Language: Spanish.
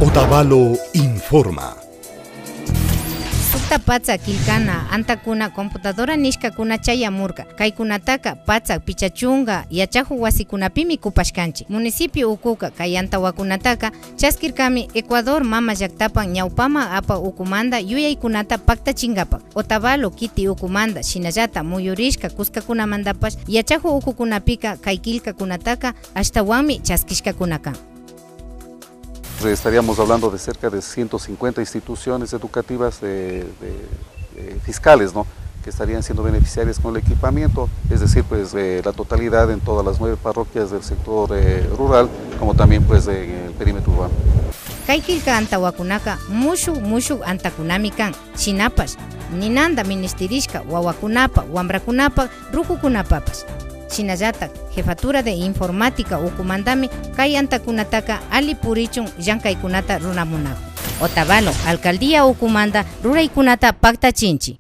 Otavalo informa. Sukta patsa kilkana antakuna computadora nishkakuna chayamurka kaykunataka patsa pichachunga yachahu wasikunapimi kupashkanchik. Municipio ukuka kay antawakunataka chaskirkami Ecuador mama llaktapan ñawpama apa ukumanda yuyaykunata paktachinkapak. Otavalo kiti ukumanda shinallata muyurishka kuskakunamandapash yachahu ukukunapika kay kilkakunataka ashtawanmi chaskishkakunakan. Estaríamos hablando de cerca de 150 instituciones educativas fiscales, ¿no?, que estarían siendo beneficiarias con el equipamiento, es decir, pues la totalidad en todas las 9 parroquias del sector rural, como también pues en el perímetro urbano. Kay kilka antawakunaka mushu antakunami kan, shinapash, ninanda ministerishka wawakunapa, wambrakunapa, rukukunapapash. Shinallatak, jefatura de informática ukumandami kay antakunataka ali purichun llankaykunata runamunaq. Otavalo, alcaldía ukumanda ruraykunata paktachinchi.